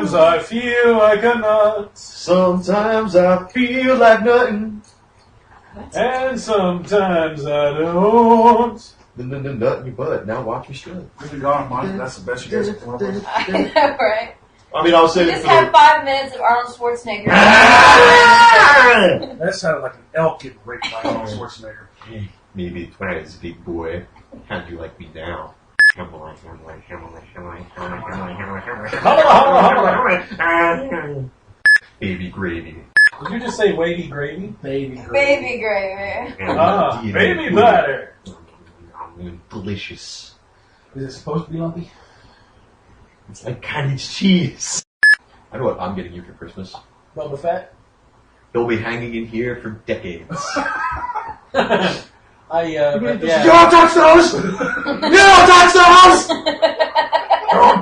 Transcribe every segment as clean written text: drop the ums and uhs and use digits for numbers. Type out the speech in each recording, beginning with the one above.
Sometimes I feel like a nut. Sometimes I feel like nothing. And sometimes I don't. Nut in your butt. Now watch me strut. We've been gone a month. That's the best you guys can come up with. I know, right? I mean, I was saying We just had 5 minutes of Arnold Schwarzenegger. That sounded like an elk getting raped by Arnold Schwarzenegger. Maybe twice, big boy. How'd you like me now? Baby gravy. Did you just say wavy gravy? Baby gravy. Baby gravy. Baby butter. Delicious. Is it supposed to be lumpy? It's like cottage cheese. I know what I'm getting you for Christmas. Boba Fett? They'll be hanging in here for decades. Yeah. You don't touch those! You don't touch those!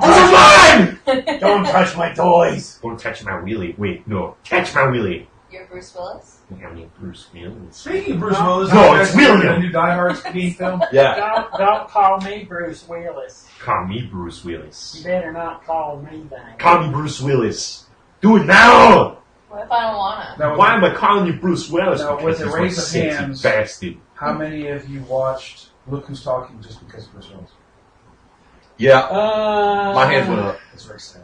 This is mine! Don't touch my toys! Don't touch my wheelie. Wait, no. Catch my wheelie. You're Bruce Willis? I mean, Bruce Willis. Speaking of Bruce Willis, No, it's William. The new Die Hard being filmed. Yeah. Don't call me Bruce Willis. Call me Bruce You Willis. better not call me that. Call me Bruce Willis. Do it now! What if I don't wanna? Now, Why am I calling you Bruce Willis? Now, with Because the he's raise my of sexy hands- bastard. how many of you watched Look Who's Talking just because of Bruce Willis? Yeah. My hands went up. That's very sad.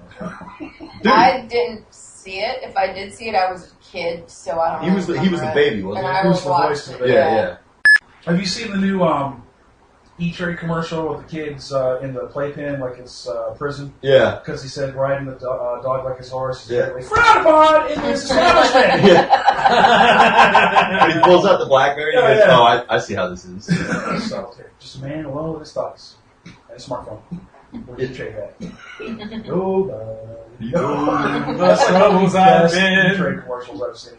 Dude, I didn't see it. If I did see it, I was a kid, so I don't he was the remember it. baby, wasn't And he? I Who's was the voice watching of it. the Yeah. Have you seen the new E-Trade commercial with the kids in the playpen, like it's prison? Yeah. Because he said riding the dog like his horse. Yeah. Like, frowned upon in this establishment! When he pulls out the BlackBerry, he goes, Yeah. oh, I see how this is. Solitaire. Just a man alone with his thoughts. And a smartphone. With a trade hat. Nobody. The struggles I've been. E-Trade commercials I've seen.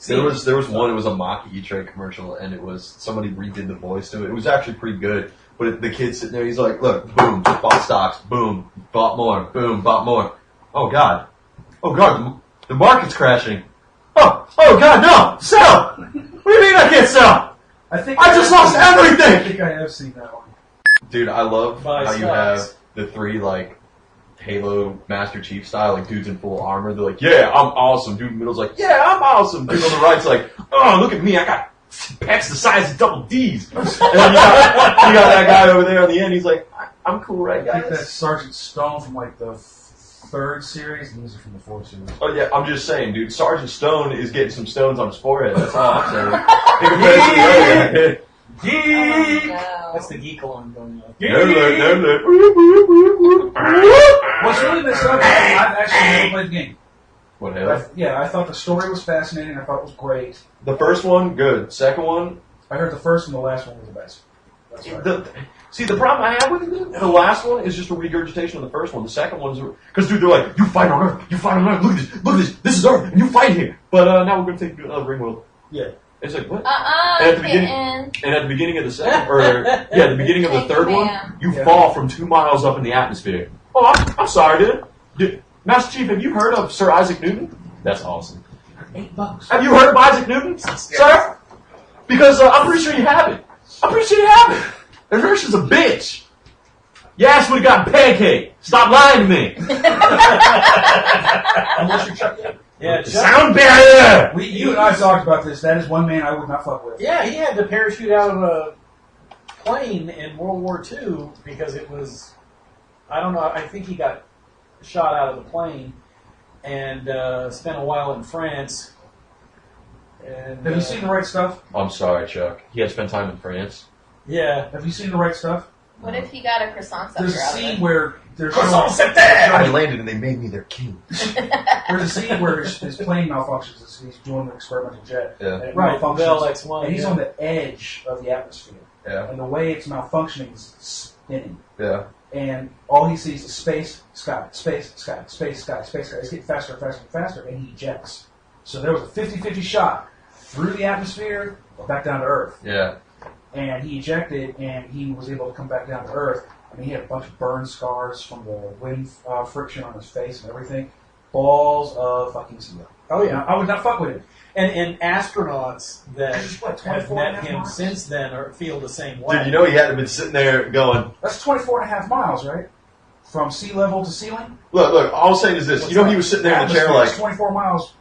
There was one, it was a mock E-Trade commercial, and it was, somebody redid the voice to it. It was actually pretty good. But the kid's sitting there, he's like, look, boom, just bought stocks, boom, bought more, boom, bought more. Oh God, the market's crashing. Oh God, no, sell! What do you mean I can't sell? I just lost everything! I think I have seen that one. Dude, I love Buy how you stocks. have the three, like, Halo Master Chief style, like dudes in full armor. They're like, yeah, I'm awesome. Dude in the middle's like, yeah, I'm awesome. Dude on the right's like, oh, look at me, I got pecs the size of double D's. And then you got that guy over there on the end, he's like, I'm cool, right, I think that's guys? Sergeant Stone from like the third series, and these are from the fourth series. Oh yeah, I'm just saying, dude, Sergeant Stone is getting some stones on his forehead. That's all I'm saying. In comparison to the other guy. Oh, no. That's the geek alarm going on. What's really messed up is I've actually never played the game. What hell? I thought the story was fascinating. I thought it was great. The first one, good. Second one, I heard the first and the last one were the best. That's right. the problem I have with it, the last one is just a regurgitation of the first one. The second one is because dude, they're like, you fight on Earth, look at this, this is Earth, and you fight here. But now we're gonna take you to another ring world. Yeah. It's like what? And At the beginning of the second, the beginning of the third one, you fall from 2 miles up in the atmosphere. Oh, I'm sorry, dude. Master Chief, have you heard of Sir Isaac Newton? That's awesome. $8. Have you heard of Isaac Newton, sir? Because I'm pretty sure you haven't. And Hirsch's a bitch. Your ass would have gotten pancake. Stop lying to me. Unless you're Chuck Yeager. Yeah, Sound barrier. You and I talked about this. That is one man I would not fuck with. Yeah, he had to parachute out of a plane in World War II because it was, I don't know, I think he got shot out of the plane and spent a while in France. And, Have you seen The Right Stuff? I'm sorry, Chuck. He had spent time in France. Yeah. Have you seen The Right Stuff? What if he got a croissant There's sucker a out of scene it? where there's I landed and they made me their king. there's a scene where his plane malfunctions. He's doing an experimental jet. Yeah. And it Right, malfunctions, Bell X1. and he's yeah. on the edge of the atmosphere. Yeah. And the way it's malfunctioning is spinning. Yeah. And all he sees is space, sky, space, sky, space, sky, space, sky. It's getting faster and faster and faster, and he ejects. So there was a 50-50 shot through the atmosphere or back down to Earth. Yeah. And he ejected, and he was able to come back down to Earth. I mean, he had a bunch of burn scars from the wind friction on his face and everything. Balls of fucking steel. Oh, yeah. Now, I would not fuck with him. And astronauts that What, have 24 and a met half him miles? since then feel the same way. Dude, you know he had to been sitting there going, That's 24 and a half miles, right? from sea level to ceiling. Look, all I'm saying is this. You know, he was sitting there in the chair Atmosphere is like, 24 miles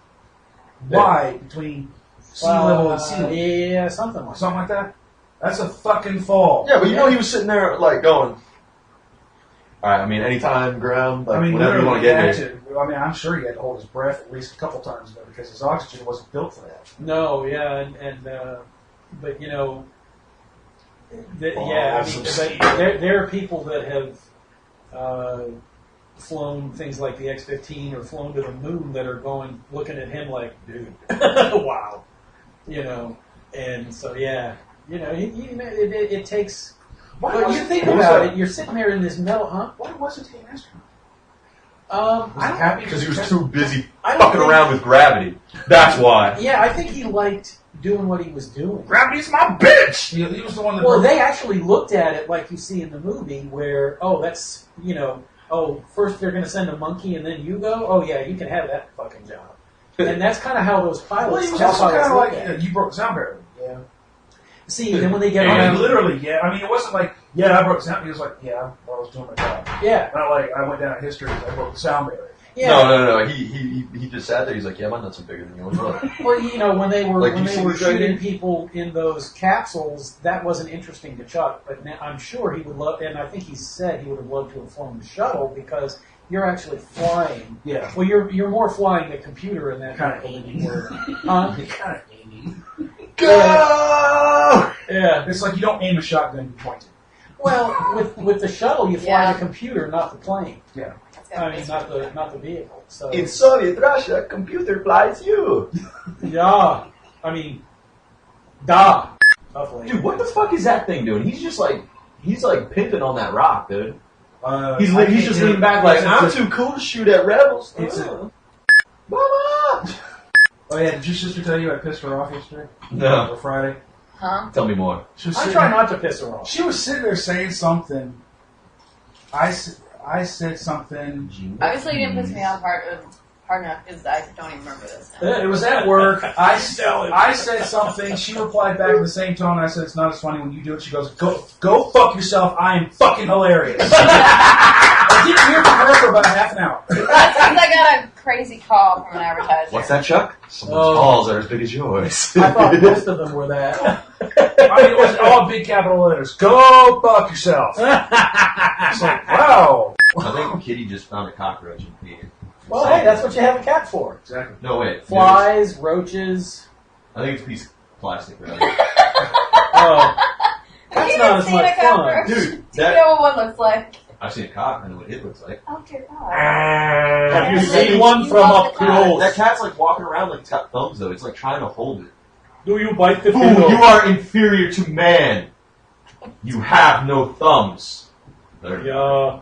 wide between sea level and ceiling. Yeah, something like Something like that. That's a fucking fall. yeah, but you know he was sitting there like going, all right, I mean, anytime, ground, like, I mean, whatever you want to literally, get he here. had to, I mean, I'm sure he had to hold his breath at least a couple times though, because his oxygen wasn't built for that. No, yeah, but you know, yeah, I mean, but there are people that have flown things like the X-15 or flown to the moon that are looking at him like, dude, wow, you know, and so yeah, you know, it takes. Well, you think about it, you're sitting there in this metal, huh? Why wasn't he an astronaut? I don't- happy Because he was too busy I don't fucking think- around with gravity. That's why. Yeah, I think he liked doing what he was doing. Gravity's my bitch! He was the one that. Well, they actually looked at it like you see in the movie, where that's first they're going to send a monkey and then you go. Oh yeah, you can have that fucking job. And that's kind of how those pilots. Well, he was how also pilots kind of look like at it. you broke the sound barrier. Yeah. See, then when they get I around, mean, literally, yeah. I mean, it wasn't like, yeah, I broke the sound. He was like, yeah, I was doing my job. yeah, Not like I went down in history and I broke the sound barrier. yeah. No. He just sat there. He's like, yeah, my nuts are bigger than yours. Look. Well, you know, when they were Like, you see this right shooting here? people in those capsules, that wasn't interesting to Chuck. But now, I'm sure he would love, and I think he said he would have loved to have flown the shuttle because you're actually flying. Yeah. Well, you're more flying the computer in that Kind of vehicle than aiming. you were. Huh? Kind of aiming. Go! Yeah. It's like you don't aim a shotgun, you point it. Well, with the shuttle, you fly Yeah. the computer, not the plane. Yeah. That's gotta I be mean, not the vehicle. So In Soviet Russia, computer flies you. yeah, I mean, da. Hopefully. Dude, what the fuck is that thing doing? He's like pimping on that rock, dude. He's I can't just do leaning it. back like, It's I'm a- too cool to shoot at rebels. It's a- Mama! Oh yeah, did your sister tell you I pissed her off yesterday? No. Or Friday? Huh? Tell me more. She was I sitting try there- not to piss her off. She was sitting there saying something. I said something. Obviously, you didn't piss me off hard enough because I don't even remember this. Now. It was at work. I said something. She replied back in the same tone. I said, it's not as funny when you do it. She goes, go fuck yourself. I am fucking hilarious. I didn't hear from her for about half an hour. That's because I got a crazy call from an advertiser. What's that, Chuck? Someone's Oh. balls are as big as yours. I thought most of them were that. I mean, it was all big capital letters. Go fuck yourself. It's like, wow. I think Kitty just found a cockroach and peed. Well, hey, that's what you have a cat for. Exactly. No, wait. Flies, roaches. I think it's a piece of plastic, right? Oh, Have that's you not even as seen much a cockroach? Dude, Do you that, know what one looks like? I've seen a cock, I know what it looks like. Oh dear God. have you You seen one from love up the cat. close? That cat's like walking around like it's got thumbs though. It's like trying to hold it. Do you bite the Fool, fiddle? you are inferior to man. You have no thumbs. Yeah.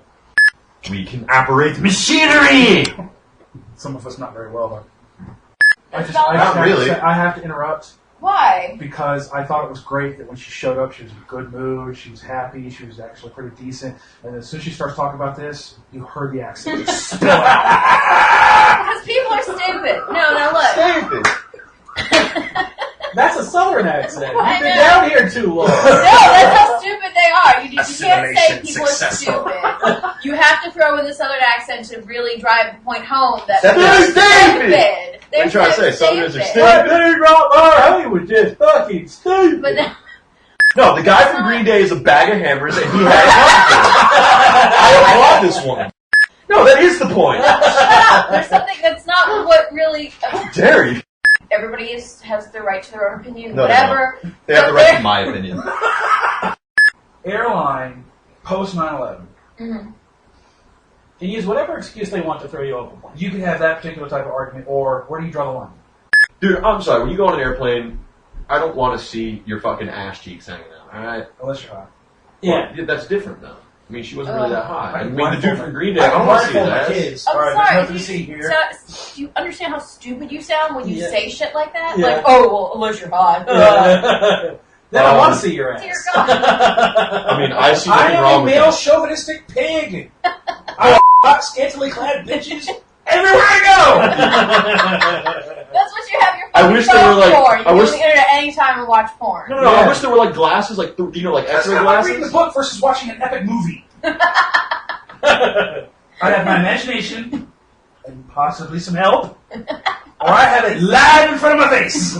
We can operate machinery! Some of us not very well, though. It's not Not really. I have to interrupt Why? because I thought it was great that when she showed up, she was in a good mood, she was happy, she was actually pretty decent. And as soon as she starts talking about this, you heard the accent just spill out. Because people are stupid. No, look. Stupid! That's a southern accent. I You've been know. down here too long. No, that's how stupid they are. You can't say Assimilation people successful. are stupid. You have to throw in the southern accent to really drive the point home that They're they're stupid. stupid. What are you trying to say? Southerners are stupid? That big rock bar, he was just fucking stupid. But then, No, the guy from Green Day is a bag of hammers and he has I applaud this woman. No, that is the point. shut up. There's something that's not what really. How dare you? Everybody has the right to their own opinion, No, they whatever. They have the right to my opinion. Airline, post 9/11. Mhm. Can use whatever excuse they want to throw you off a plane. You can have that particular type of argument, or where do you draw the line? Dude, I'm sorry, when you go on an airplane, I don't want to see your fucking ass cheeks hanging out, alright? Unless you're hot. Yeah. Well, that's different though. I mean, she wasn't really that hot. I I mean, can the dude from Green Day, I I don't can want to see his blindfold my ass. kids. I'm All right, sorry. there's nothing to see here. So, do you understand how stupid you sound when you Yeah. say shit like that? Yeah. Like, oh, well, unless you're hot. Then I want to see your Dear ass. God. I mean, I see I nothing am wrong a with male that. chauvinistic pig. I hot, scantily clad bitches everywhere I go. That's what you have your I fucking wish there phone were, like- for. You I can wish- go on the internet anytime and watch porn. No, Yeah. I wish there were like glasses, like, you know, like That's X-ray how I'm reading the glasses. book versus watching an epic movie. I have my imagination and possibly some help, or I have it live in front of my face.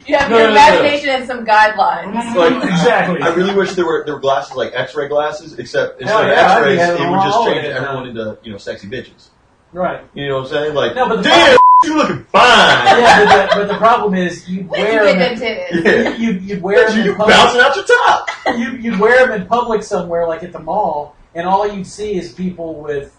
You have your imagination and some guidelines. Like, Exactly. I really wish there were glasses like X-ray glasses, except instead Hell of yeah, X-rays, I'd be it would just all change in, everyone into sexy bitches. Right. You know what I'm saying? Like, No, but the damn, you looking fine. Yeah, but the problem is you'd wear them. Yeah. You'd wear them You in public. bouncing out your top. You'd wear them in public somewhere, like at the mall, and all you'd see is people with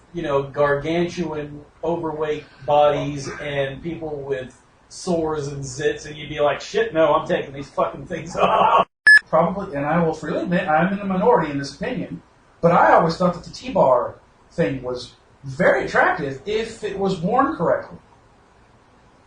gargantuan, overweight bodies and people with sores and zits, and you'd be like, shit, no, I'm taking these fucking things off. Probably, and I will freely admit, I'm in the minority in this opinion, but I always thought that the T-bar thing was very attractive if it was worn correctly.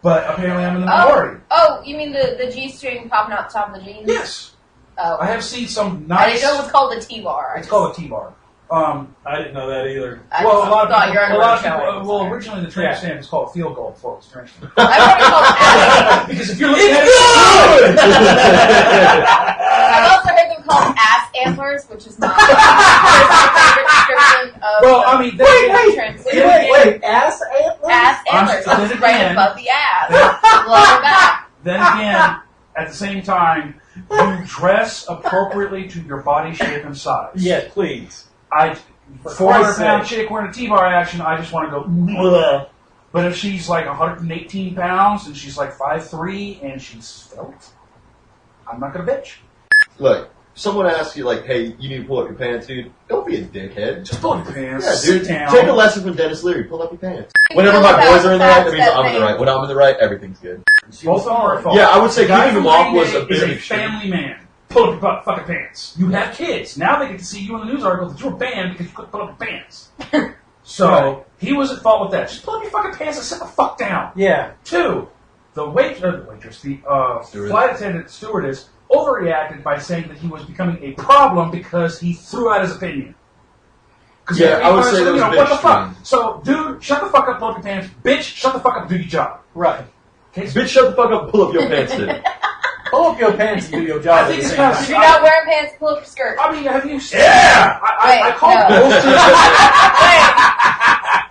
But apparently I'm in the minority. Oh, you mean the G-string popping out the top of the jeans? Yes. Oh. I have seen some I nice... didn't know it was called the T-bar. It's called a T-bar. I didn't know that either. I Well, just a lot of thought people, you're a lot of underwear people, showing. well, originally the train stand was called a field goal before it was train stand. I've heard it called ass. Because if you're looking at it, I've also heard them called ass antlers, which is not my favorite description of well, I mean, Wait, ass antlers? ass I'm antlers. still It's in right again. above the ass. Lower back. then again, at the same time, you dress appropriately to your body shape and size. Yes, please. I, For 400-pound Christ's chick wearing a T-bar action, I just want to go, bleh. But if she's like 118 pounds and she's like 5'3" and she's svelte, I'm not going to bitch. Look, someone asks you, like, hey, you need to pull up your pants, dude. Don't be a dickhead. Just pull up your pants. Yeah, dude. Sit down. Take a lesson from Dennis Leary. Pull up your pants. You Whenever feel my about boys are in the the right, fact that means that I'm in the they- right. When I'm in the right, everything's good. Both of them are at fault. Yeah, I would say The guy keeping from them off Green was Day a is bit a of shit. family man. Pull up your fucking pants. You have kids. Now they get to see you in the news article that you were banned because you couldn't pull up your pants. So, he was at fault with that. Just pull up your fucking pants and sit the fuck down. Yeah. 2, the waitress, the flight attendant stewardess overreacted by saying that he was becoming a problem because he threw out his opinion. Yeah, I would say that was a bit what the fuck? extreme. So, dude, shut the fuck up, pull up your pants. Bitch, shut the fuck up and do your job. Right. Okay, so Bitch, shut the fuck up and pull up your pants, dude. Pull up your pants and do your job. I think at the it's same kind of- time. If you're not wearing pants, pull up your skirt. I mean, have you seen? Yeah! I Wait, called no. bullshit.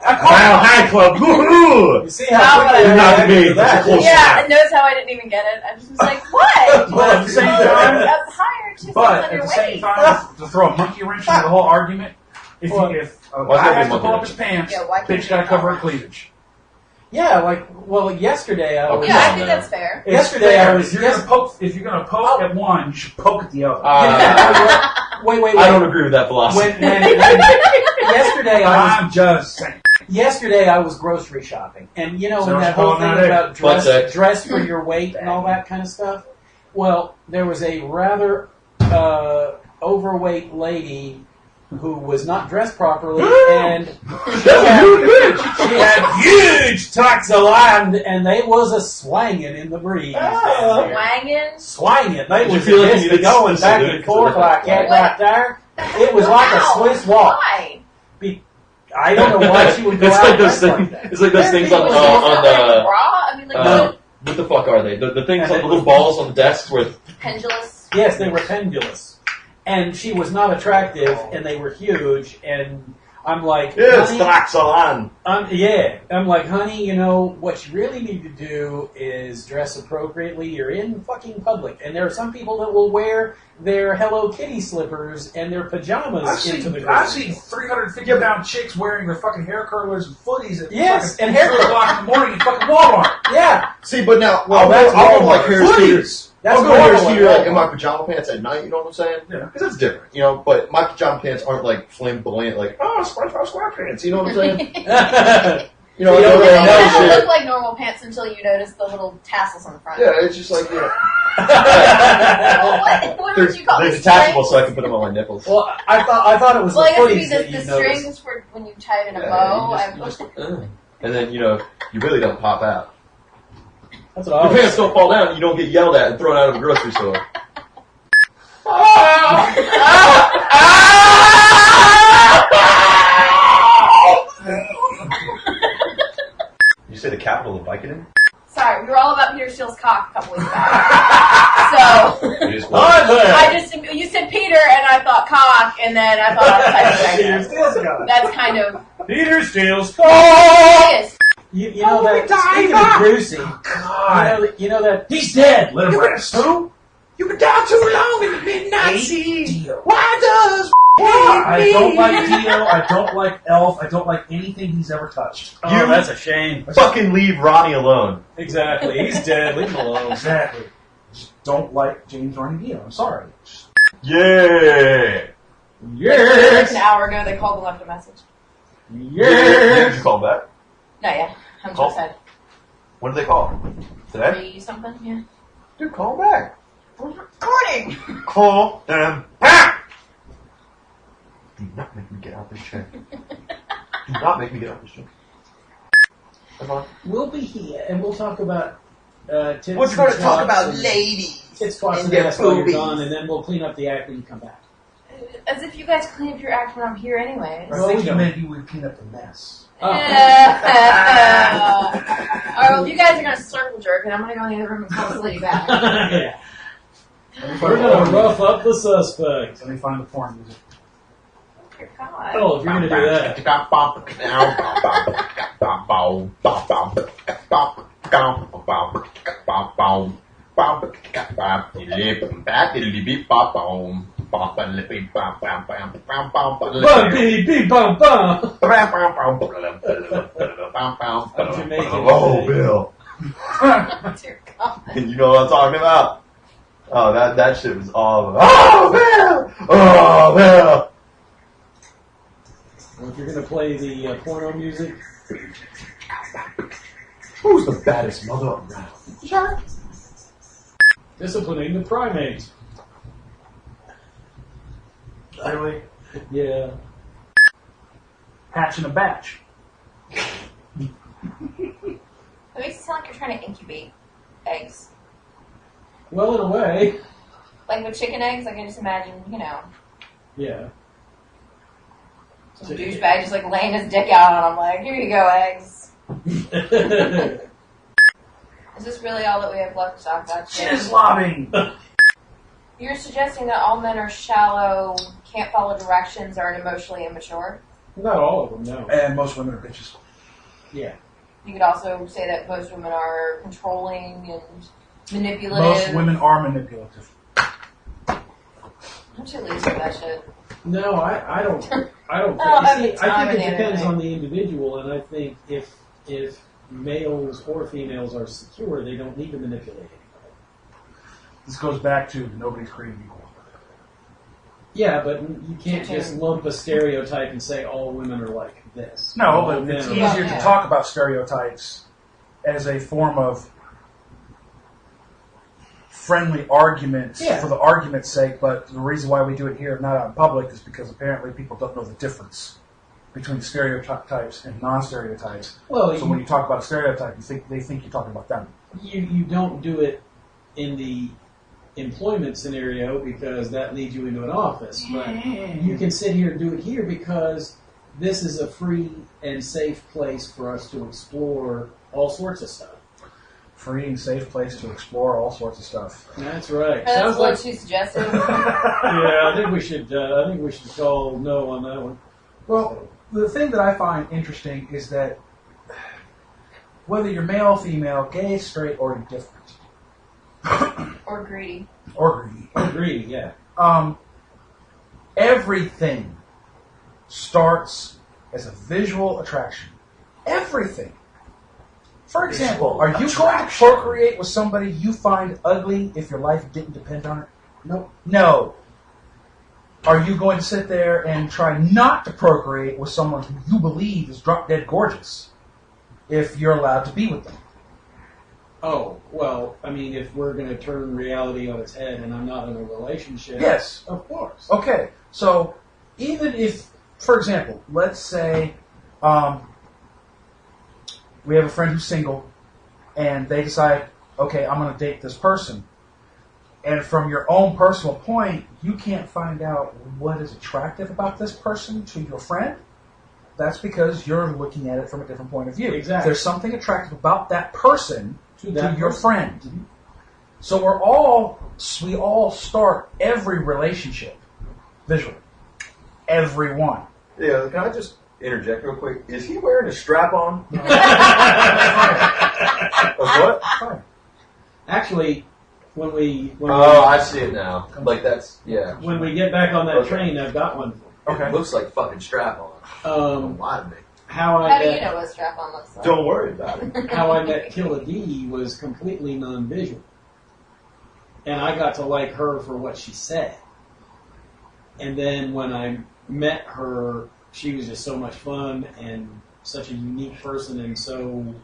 Wow, high club. Woohoo! You see Now how what I quickly Not reacted me, to that's a that? close Yeah, and notice how I didn't even get it. I just was like, what? But at the same time, Up higher, just But on at your the same waist. time, to throw a monkey wrench into the whole argument, if Why I is there have a to monkey pull up wrench? his pants, Yeah, why can't bitch you gotta do cover her that? cleavage. Yeah, yesterday I was. Yeah, I on, think man. that's fair. It's Yesterday fair. I was- If you're gonna poke at one, you should poke at the other. Wait. I don't agree with that philosophy. Yesterday I was grocery shopping, and So when that it's whole called thing nowadays. about What's that? dress for your weight and all that kind of stuff. Well, there was a rather overweight lady who was not dressed properly, and she had huge tracts of land, and they was a swanging in the breeze. Swangin'? Swanging. They Did you was feel like just you needed going to back salute and it? forth like that What? right there. It was like a Wow. Swiss walk. Why? I don't know why she would go It's out like those dressed like things. that. It's like those things on Was it wearing a the. bra? I mean, like, What the fuck are they? The things on the little balls on the desks with. pendulous. Yes, they were pendulous. And she was not attractive, and they were huge, and I'm like, honey, Straxalan. I'm like, honey, what you really need to do is dress appropriately. You're in fucking public. And there are some people that will wear their Hello Kitty slippers and their pajamas into the I've grocery seen store. 350-pound chicks wearing their fucking hair curlers and footies at Yes, fucking and hair 2 o'clock in the morning in fucking Walmart. Yeah, See, but now, Well, that's I'll go Walmart. like hair Footies! that's I'll go hair normal scooter at like in my Walmart. pajama pants at night, you know what I'm saying? Yeah. Because that's different, but my pajama pants aren't like flamboyant, like, oh, SpongeBob SquarePants, you know what I'm saying? You know, You don't I They really know kind of shit. look like normal pants until you notice the little tassels on the front. Yeah, it's just like, Well, what would you call they're the detachable strings? so I can put them on my nipples. Well, I thought it was Well, I the guess it'd footies be that you the noticed. strings for when you tie it in a Yeah, bow. you just, and then, you really don't pop out. That's what I Your was pants don't fall down and you don't get yelled at and thrown out of a grocery store. You say the capital of Vicodin? Sorry, we were all about Peter Steele's cock a couple weeks back. So, It is you said Peter, and I thought cock, and then I thought I was Peter like, Steele's got it. that's kind of Peter steals. Yes. You know that, speaking of Brucey, you know that He's dead. Let him rest. Who? You've been down too long in the midnight sea. Dio. Why does I don't like Dio. I don't like Elf. I don't like anything he's ever touched. Oh, You- that's a shame. fucking leave Ronnie alone? Exactly. He's dead. Leave him alone. Exactly. Just don't like James Ronnie Dio. I'm sorry. Yeah. Like an hour ago, they called and left a message. Did you call back? No, yeah. I'm Call. just said What did they call? Today? 3 something. Yeah. Dude, call back. We're recording. Call them back. Do not make me get out this chair. Do not make me get out this chair. Come on. we'll be here and we'll talk about tits We're and going to talk twats about and ladies. tits, twats, and and their ass while you're boobies. gone, and then we'll clean up the act when you come back. As if you guys clean up your act when I'm here anyways. I Well, think we you don't. maybe would clean up the mess. Oh. Alright, well, you guys are gonna circle jerk, and I'm gonna go in the other room and call this lady back. Yeah. We're gonna rough up the suspect. Let me find the porn music. Dear God. Oh, if you're gonna do that. Beep, bum, bum. Oh, Bill. Dear God. You know what I'm talking about? Oh, that shit was all. Oh, Bill! Oh, Bill! Well, if you're gonna play the porno music, Who's the baddest mother around? Sure. disciplining the primate. Literally, Yeah. hatch in a batch. It makes it sound like you're trying to incubate eggs. Well, in a way. Like with chicken eggs, I can just imagine, Yeah. some douchebag just like laying his dick out on them, like, here you go, eggs. Is this really all that we have left to talk about today? Jizz lobbing. You're suggesting that all men are shallow, can't follow directions, are emotionally immature? Not all of them, no. And most women are bitches. Yeah. You could also say that most women are controlling and manipulative. Most women are manipulative. I'm too lazy for that shit. No, I don't. I don't. I don't have Think, the see, I time think it and depends energy. on the individual, and I think if males or females are secure, they don't need to manipulate anybody. This goes back to nobody's created equal. Yeah, but you can't just lump a stereotype and say all women are like this. No, All but men it's are easier like to that. talk about stereotypes as a form of friendly arguments Yeah. for the argument's sake, but the reason why we do it here, not out in public, is because apparently people don't know the difference between stereotypes and non-stereotypes. Well, So when you talk about a stereotype, they think you're talking about them. you don't do it in the employment scenario because that leads you into an office, but you can sit here and do it here because this is a free and safe place for us to explore all sorts of stuff. Free and safe place to explore all sorts of stuff. That's right. That's Sounds what like she suggested. yeah. I think we should. I think we should call no on that one. Well, the thing that I find interesting is that whether you're male, female, gay, straight, or indifferent, Or greedy. or greedy, Agree. Yeah. everything starts as a visual attraction. Everything. For example, are you going to procreate with somebody you find ugly if your life didn't depend on it? Nope. No. Are you going to sit there and try not to procreate with someone who you believe is drop dead gorgeous if you're allowed to be with them? Oh well. I mean, if we're going to turn reality on its head, and I'm not in a relationship. Yes. Of course. Okay, so even if, for example, let's say we have a friend who's single, and they decide, okay, I'm going to date this person. And from your own personal point, you can't find out what is attractive about this person to your friend. That's because you're looking at it from a different point of view. Exactly. There's something attractive about that person to that your person. friend. Mm-hmm. So we all start every relationship visually. Everyone. Yeah, can I just interject real quick. Is he wearing a strap on? What? Actually, when I see it now. Like that's when we get back on that Okay. train, I've got one. It looks like fucking strap on. Why to me? How How I do you met, know what strap-on looks like? Don't worry about it. how I met Killa D was completely non-visual, and I got to like her for what she said. And then when I met her, she was just so much fun and such a unique person, and so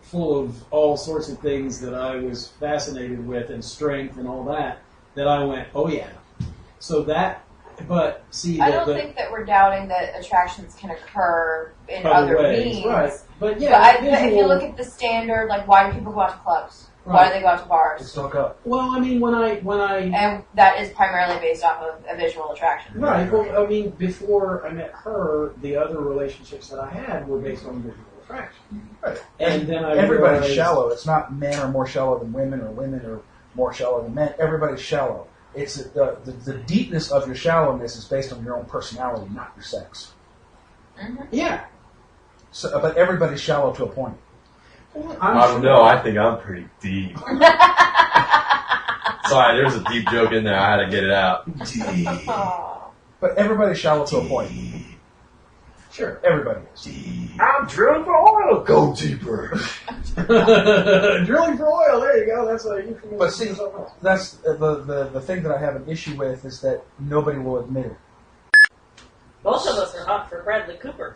full of all sorts of things that I was fascinated with, and strength and all that. That I went, oh yeah. So that. But see, I don't think that we're doubting that attractions can occur in other ways, means. right? But yeah, But if visual- you look at the standard, like why do people go out to clubs? Why Right. do they go out to bars? Let's talk up. Well, I mean, when I And that is primarily based off of a visual attraction. right, well, I mean, before I met her, the other relationships that I had were based on visual attraction. Right. And then I Everybody's realized, shallow. It's not men are more shallow than women, or women are more shallow than men. Everybody's shallow. It's the deepness of your shallowness is based on your own personality, not your sex. Mm-hmm. Yeah. So, but everybody's shallow to a point. Well, I don't know. I think I'm pretty deep. Sorry, there's a deep joke in there. I had to get it out. Aw. But everybody's shallow to a point. Sure. Everybody is. I'm drilling for oil. Go deeper. Drilling for oil. There you go. That's a euphemism. But see, that's the thing that I have an issue with is that nobody will admit it. Most of us are hot for Bradley Cooper.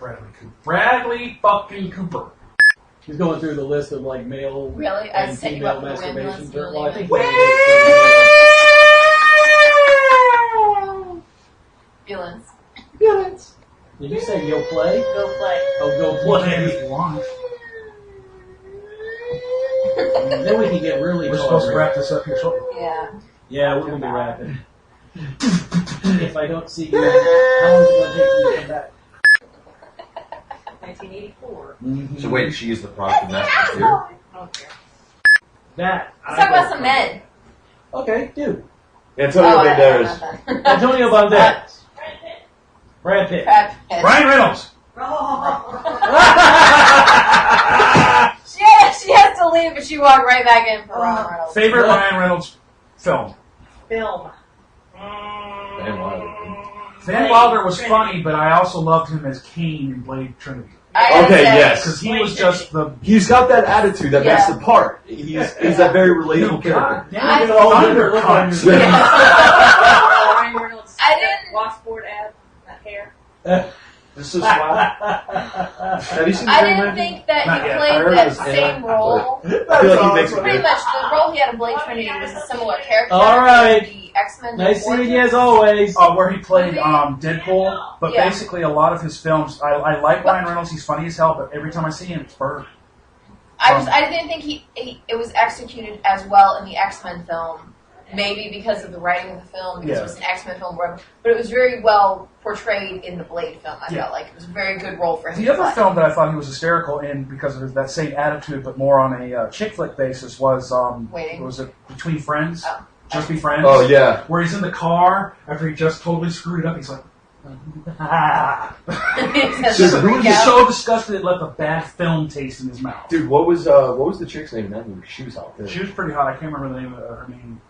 Bradley fucking Cooper. He's going through the list of like male Really? I and was thinking female about the women. masturbation. Well, I think Feelings. Did you say you'll play? Go play. Oh, go play. Then we can get really. We're supposed to wrap this up here shortly. Yeah. Yeah, we're gonna be rapping. If I don't see you, how long is it gonna take you to come back? 1984. So wait, she is the product of mass here. I don't care. That. Let's talk about some men. Okay, dude. Antonio Oh, I Banderas. don't know about Antonio Banderas. Brad Pitt. that. Ryan Reynolds. She has to leave, but she walked right back in for Ryan Reynolds. Favorite Ryan Reynolds film. Film. Van Wilder. Van Wilder was funny, but I also loved him as Kane in Blade Trinity. I gotta Okay, say, yes. Because he was just the... He's got that attitude that makes the part. He's that very relatable character. I- Undercut. Ryan Reynolds. I didn't- Washboard ad. That hair. This is why. Have you seen the I Green didn't Lantern? think that Not he yet. I played heard that it was same Ant, role. I feel like he makes it Pretty good. much, the role he had in Blade Trinity was a similar character. All right. The X-Men. Nice seeing you as always. Where he played Deadpool. But Yeah. basically, a lot of his films, I like Ryan Reynolds. He's funny as hell, but every time I see him, it's Bird. I didn't think it was executed as well in the X-Men film. Maybe because of the writing of the film, because it was an X-Men film, but it was very well portrayed in the Blade film. I felt like it was a very good role for him. The to other play. film that I thought he was hysterical in because of that same attitude, but more on a chick flick basis, was Waiting. was it Between Friends? Oh. Just Be Friends. Oh yeah. Where he's in the car after he just totally screwed it up. He's like, Dude, who he's was so disgusted it left a bad film taste in his mouth. Dude, what was the chick's name in that movie? She was out there. She was pretty hot. I can't remember the name of her name.